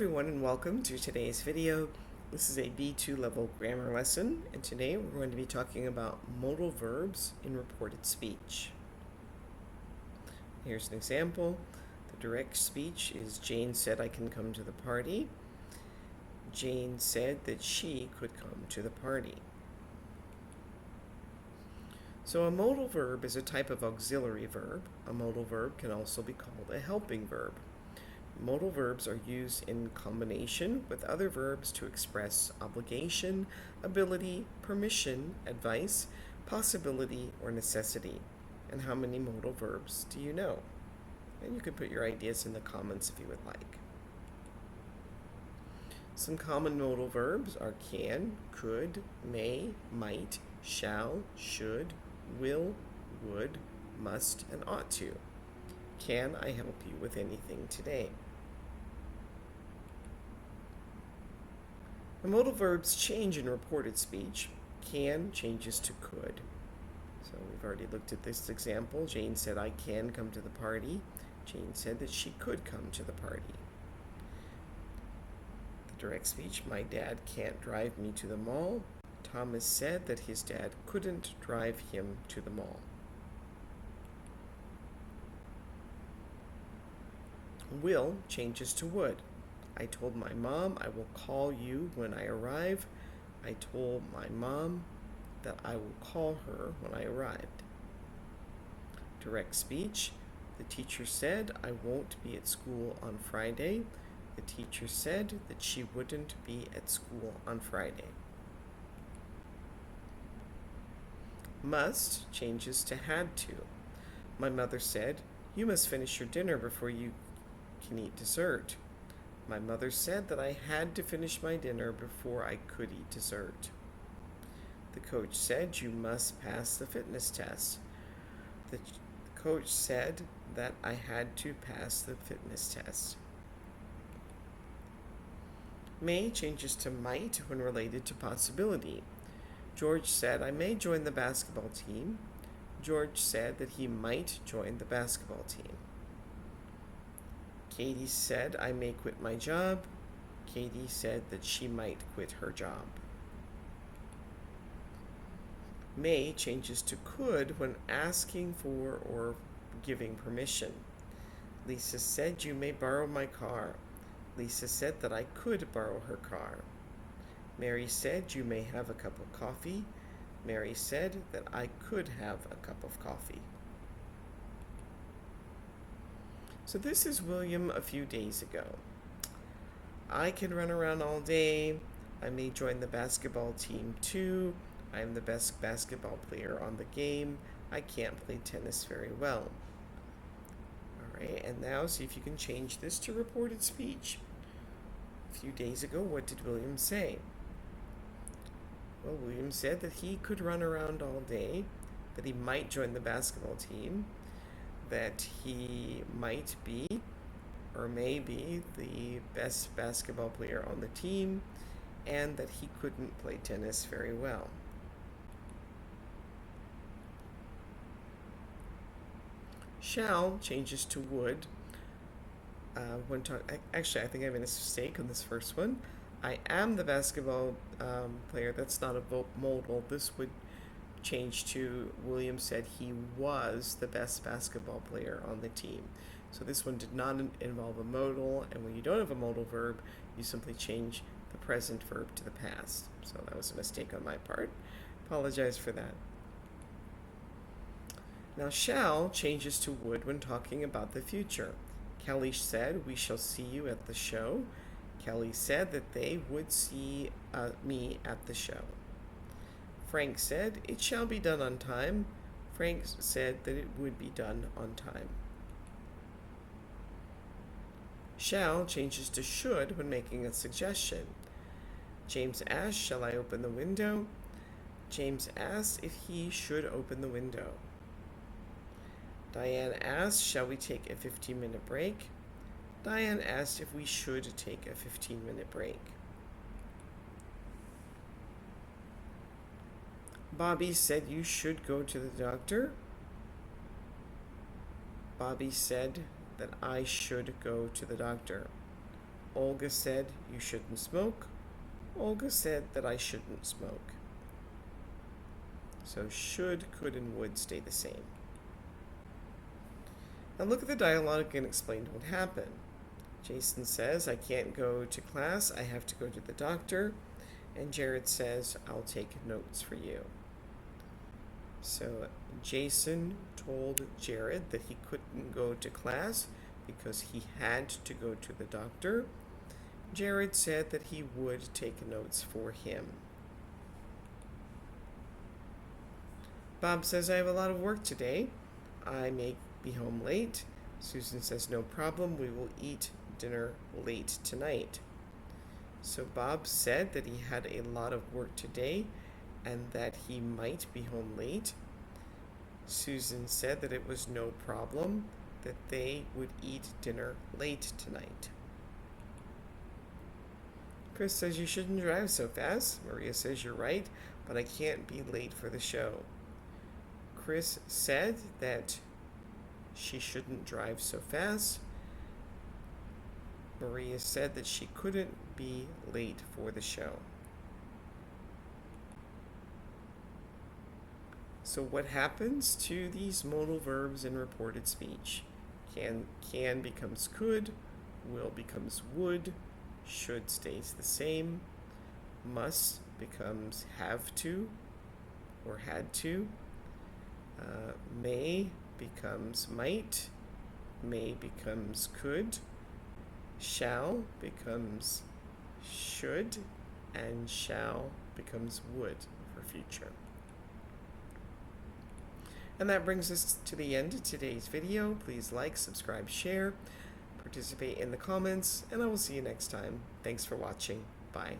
everyone, and welcome to today's video. This is a B2 level grammar lesson, and today we're going to be talking about modal verbs in reported speech. Here's an example. The direct speech is Jane said I can come to the party. Jane said that she could come to the party. So a modal verb is a type of auxiliary verb. A modal verb can also be called a helping verb. Modal verbs are used in combination with other verbs to express obligation, ability, permission, advice, possibility, or necessity. And how many modal verbs do you know? And you can put your ideas in the comments if you would like. Some common modal verbs are can, could, may, might, shall, should, will, would, must, and ought to. Can I help you with anything today? The modal verbs change in reported speech. Can changes to could. So we've already looked at this example. Jane said, I can come to the party. Jane said that she could come to the party. The direct speech, my dad can't drive me to the mall. Thomas said that his dad couldn't drive him to the mall. Will changes to would. I told my mom I will call you when I arrive. I told my mom that I will call her when I arrived. Direct speech. The teacher said I won't be at school on Friday. The teacher said that she wouldn't be at school on Friday. Must changes to had to. My mother said, you must finish your dinner before you can eat dessert. My mother said that I had to finish my dinner before I could eat dessert. The coach said you must pass the fitness test. The coach said that I had to pass the fitness test. May changes to might when related to possibility. George said I may join the basketball team. George said that he might join the basketball team. Katie said I may quit my job. Katie said that she might quit her job. May changes to could when asking for or giving permission. Lisa said you may borrow my car. Lisa said that I could borrow her car. Mary said you may have a cup of coffee. Mary said that I could have a cup of coffee. So this is William a few days ago. I can run around all day. I may join the basketball team too. I am the best basketball player on the game. I can't play tennis very well. All right, and now see if you can change this to reported speech. A few days ago, what did William say? Well, William said that he could run around all day, that he might join the basketball team, that he might be or may be the best basketball player on the team, and that he couldn't play tennis very well. Shall changes to would. Actually, I think I made a mistake on this first one. I am the basketball player. That's not a modal. This would change to William said he was the best basketball player on the team. So this one did not involve a modal, and when you don't have a modal verb, you simply change the present verb to the past. So that was a mistake on my part. Apologize for that. Now shall changes to would when talking about the future. Kelly said we shall see you at the show. Kelly said that they would see me at the show. Frank said, it shall be done on time. Frank said that it would be done on time. Shall changes to should when making a suggestion. James asked, shall I open the window? James asked if he should open the window. Diane asked, shall we take a 15-minute break? Diane asked if we should take a 15-minute break. Bobby said you should go to the doctor. Bobby said that I should go to the doctor. Olga said you shouldn't smoke. Olga said that I shouldn't smoke. So should, could, and would stay the same. Now look at the dialogue and explain what happened. Jason says, I can't go to class, I have to go to the doctor. And Jared says, I'll take notes for you. So Jason told Jared that he couldn't go to class because he had to go to the doctor. Jared said that he would take notes for him. Bob says, I have a lot of work today. I may be home late. Susan says, no problem, we will eat dinner late tonight. So Bob said that he had a lot of work today and that he might be home late. Susan said that it was no problem, that they would eat dinner late tonight. Chris says you shouldn't drive so fast. Maria says you're right, but I can't be late for the show. Chris said that she shouldn't drive so fast. Maria said that she couldn't be late for the show. So what happens to these modal verbs in reported speech? Can becomes could, will becomes would, should stays the same, must becomes have to or had to, may becomes might, may becomes could, shall becomes should, and shall becomes would for future. And that brings us to the end of today's video. Please like, subscribe, share, participate in the comments, and I will see you next time. Thanks for watching. Bye.